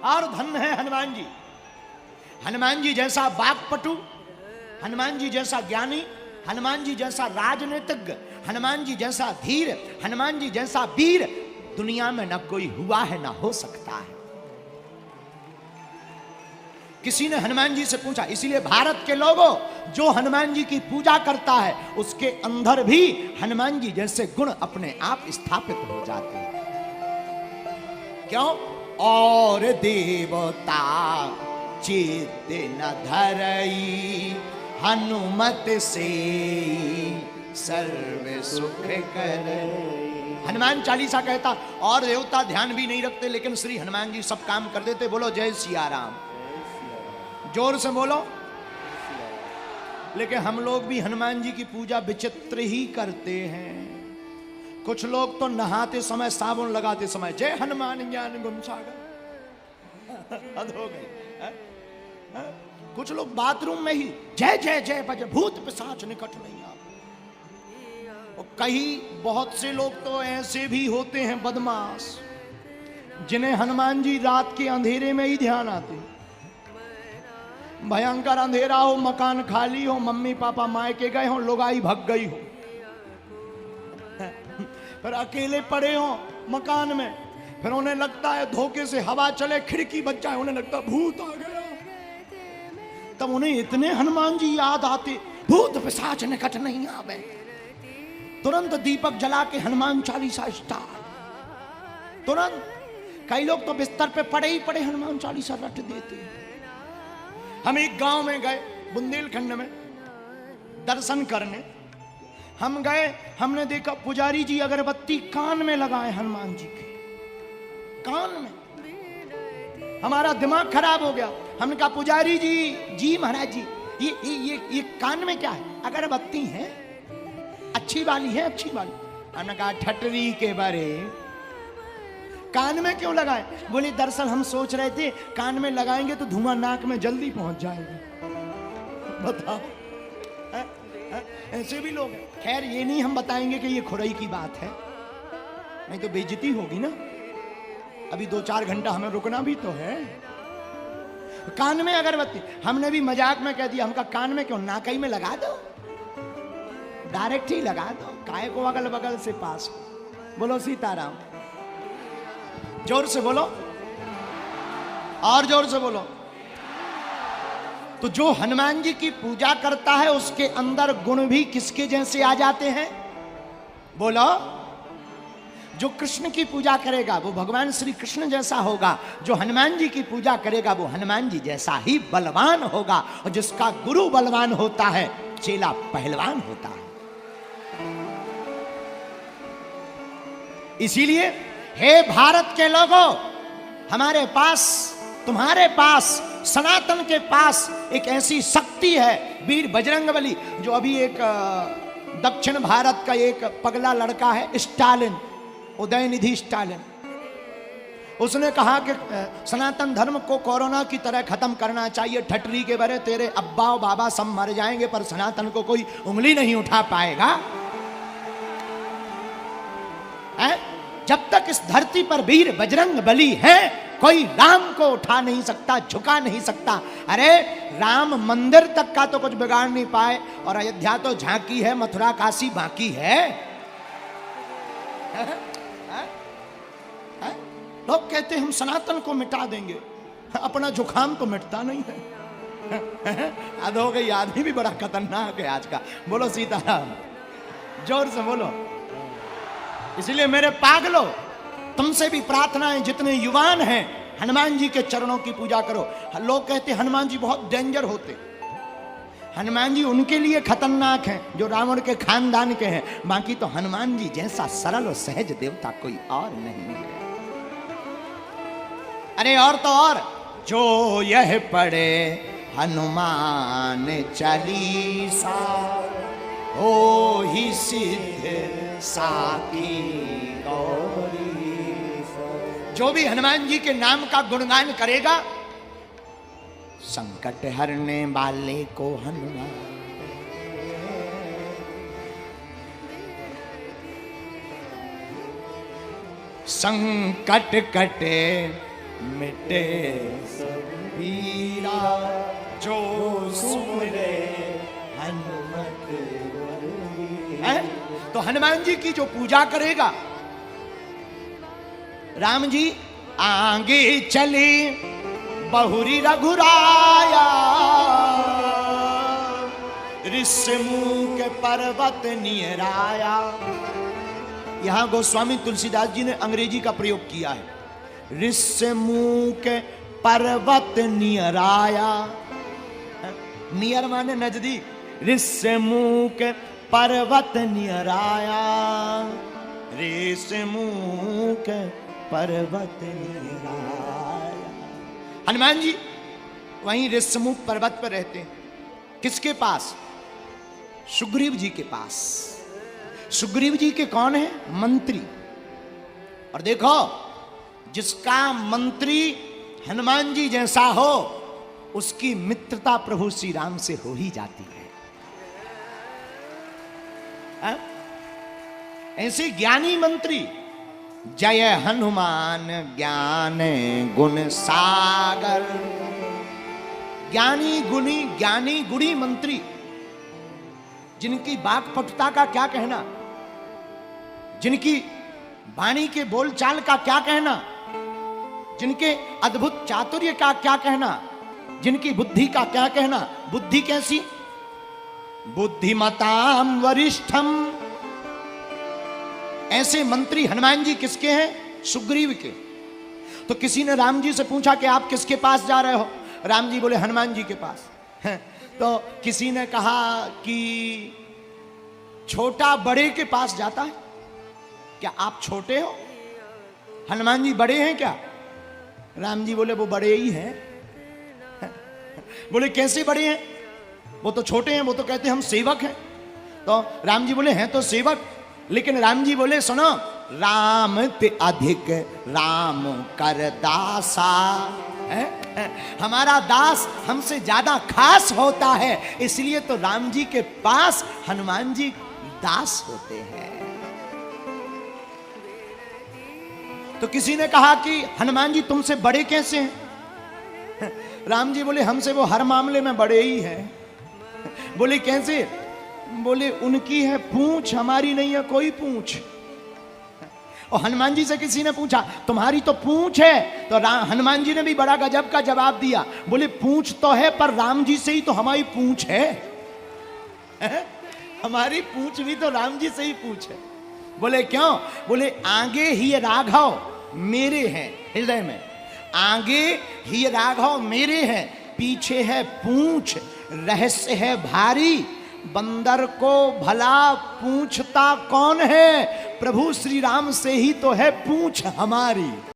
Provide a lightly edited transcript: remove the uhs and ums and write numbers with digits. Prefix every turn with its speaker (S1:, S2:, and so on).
S1: और धन्य है हनुमान जी। हनुमान जी जैसा वाक्पटु, हनुमान जी जैसा ज्ञानी, हनुमान जी जैसा राजनीतिज्ञ, हनुमान जी जैसा धीर, हनुमान जी जैसा वीर दुनिया में न कोई हुआ है ना हो सकता है। किसी ने हनुमान जी से पूछा, इसीलिए भारत के लोगों जो हनुमान जी की पूजा करता है उसके अंदर भी हनुमान जी जैसे गुण अपने आप स्थापित हो जाते हैं। क्यों? और देवता चित्त न धरई, हनुमत से सर्व सुख करे। हनुमान चालीसा कहता और देवता ध्यान भी नहीं रखते, लेकिन श्री हनुमान जी सब काम कर देते। बोलो जय सिया राम, जोर से बोलो। लेकिन हम लोग भी हनुमान जी की पूजा विचित्र ही करते हैं। कुछ लोग तो नहाते समय, साबुन लगाते समय जय हनुमान ज्ञान गुण सागर, हद हो गई। कुछ लोग बाथरूम में ही जय जय जय बजे, भूत पिशाच निकट नहीं आते। और कई बहुत से लोग तो ऐसे भी होते हैं बदमाश, जिन्हें हनुमान जी रात के अंधेरे में ही ध्यान आते हैं। भयंकर अंधेरा हो, मकान खाली हो, मम्मी पापा मायके गए हो, लुगाई भग गई हो, फिर अकेले पड़े हो मकान में, फिर उन्हें लगता है धोखे से हवा चले, खिड़की बच जाए, उन्हें लगता है भूत आ गया। तब उन्हें इतने हनुमान जी याद आते, भूत पिशाच निकट नहीं आवे। तुरंत दीपक जला के हनुमान चालीसा स्टार्ट, तुरंत। कई लोग तो बिस्तर पे पड़े ही पड़े हनुमान चालीसा रट देते। हम एक गांव में गए बुंदेलखंड में दर्शन करने। हम गए, हमने देखा पुजारी जी अगरबत्ती कान में लगाए हनुमान जी के, कान में। हमारा दिमाग खराब हो गया। हमने कहा पुजारी जी, जी महाराज जी, ये कान में क्या है? अगरबत्ती है, अच्छी वाली है, अच्छी वाली। हमने कहा ठटरी के बारे कान में क्यों लगाए? बोले दरअसल हम सोच रहे थे कान में लगाएंगे तो धुआं नाक में जल्दी पहुंच जाएगा। बताओ, ऐसे भी लोग हैं। खैर ये नहीं हम बताएंगे कि ये खुराई की बात है, नहीं तो बेइज्जती होगी ना। अभी 2-4 घंटा हमें रुकना भी तो है। कान में अगरबत्ती, हमने भी मजाक में कह दिया, हमका कान में क्यों, नाकई में लगा दो, डायरेक्ट ही लगा दो, काहे को अगल बगल से पास। बोलो सीताराम, जोर से बोलो, और जोर से बोलो। तो जो हनुमान जी की पूजा करता है उसके अंदर गुण भी किसके जैसे आ जाते हैं? बोलो। जो कृष्ण की पूजा करेगा वो भगवान श्री कृष्ण जैसा होगा, जो हनुमान जी की पूजा करेगा वो हनुमान जी जैसा ही बलवान होगा। और जिसका गुरु बलवान होता है चेला पहलवान होता है। इसीलिए हे भारत के लोगों, हमारे पास, तुम्हारे पास, सनातन के पास एक ऐसी शक्ति है, वीर बजरंगबली। जो अभी एक दक्षिण भारत का एक पगला लड़का है स्टालिन, उदयनिधि स्टालिन, उसने कहा कि सनातन धर्म को कोरोना की तरह खत्म करना चाहिए। ठटरी के बरे तेरे अब्बा और बाबा सब मर जाएंगे पर सनातन को कोई उंगली नहीं उठा पाएगा। जब तक इस धरती पर वीर बजरंगबली है कोई राम को उठा नहीं सकता, झुका नहीं सकता। अरे राम मंदिर तक का तो कुछ बिगाड़ नहीं पाए, और अयोध्या तो झांकी है, मथुरा काशी बाकी है। लोग कहते हैं हम सनातन को मिटा देंगे, अपना जुकाम तो मिटता नहीं है। याद हो गई, आदमी भी बड़ा खतरनाक है आज का। बोलो सीताराम, जोर से बोलो। इसलिए मेरे पागलो, तुमसे भी प्रार्थना है, जितने युवान हैं हनुमान जी के चरणों की पूजा करो। लोग कहते हैं हनुमान जी बहुत डेंजर होते। हनुमान जी उनके लिए खतरनाक हैं जो रावण के खानदान के हैं, बाकी तो हनुमान जी जैसा सरल और सहज देवता कोई और नहीं है। अरे और तो और, जो यह पढ़े हनुमान चालीसा हो ही सिद्ध साकी गौरी। जो भी हनुमान जी के नाम का गुणगान करेगा, संकट हरने वाले को हनुमान। संकट कटे मिटे सब पीरा जो सुमरे हनुमत है। तो हनुमान जी की जो पूजा करेगा, राम जी आगे चले बहुरी रघुराया, ऋषमुख पर्वत नियराया। यहां गोस्वामी तुलसीदास जी ने अंग्रेजी का प्रयोग किया है, ऋषमुख पर्वत नियराया। नियर माने नजदीक, ऋषमुख पर्वत नियराया, ऋषमुख पर्वत नियराया। हनुमान जी वहीं ऋषमुख पर्वत पर रहते हैं। किसके पास? सुग्रीव जी के पास। सुग्रीव जी के कौन है? मंत्री। और देखो, जिसका मंत्री हनुमान जी जैसा हो, उसकी मित्रता प्रभु श्री राम से हो ही जाती है। ऐसे ज्ञानी मंत्री, जय हनुमान ज्ञान गुण सागर। ज्ञानी गुणी मंत्री, जिनकी वाक्पटुता का क्या कहना, जिनकी वाणी के बोलचाल का क्या कहना, जिनके अद्भुत चातुर्य का क्या कहना, जिनकी बुद्धि का क्या कहना। बुद्धि कैसी? बुद्धिमताम वरिष्ठम। ऐसे मंत्री हनुमान जी किसके हैं? सुग्रीव के। तो किसी ने राम जी से पूछा कि आप किसके पास जा रहे हो? राम जी बोले हनुमान जी के पास। तो किसी ने कहा कि छोटा बड़े के पास जाता है, क्या आप छोटे हो? हनुमान जी बड़े हैं क्या? राम जी बोले वो बड़े ही हैं। बोले कैसे बड़े हैं? वो तो छोटे हैं, वो तो कहते हैं हम सेवक हैं। तो राम जी बोले हैं तो सेवक, लेकिन राम जी बोले सुनो, राम ते अधिक राम कर दासा। हमारा दास हमसे ज्यादा खास होता है, इसलिए तो राम जी के पास हनुमान जी दास होते हैं। तो किसी ने कहा कि हनुमान जी तुमसे बड़े कैसे हैं? राम जी बोले हमसे वो हर मामले में बड़े ही हैं। बोले कैसे? बोले उनकी है पूंछ, हमारी नहीं है कोई पूंछ। और हनुमान जी से किसी ने पूछा तुम्हारी तो पूंछ है, तो हनुमान जी ने भी बड़ा गजब का जवाब दिया। बोले पूंछ तो है, पर राम जी से ही तो हमारी पूंछ है। हमारी पूंछ भी तो राम जी से ही पूंछ है। बोले क्यों? बोले आगे ही राघव मेरे हैं हृदय में, आगे ही राघव मेरे हैं, पीछे है पूंछ, रहस्य है भारी। बंदर को भला पूछता कौन है? प्रभु श्री राम से ही तो है पूंछ हमारी।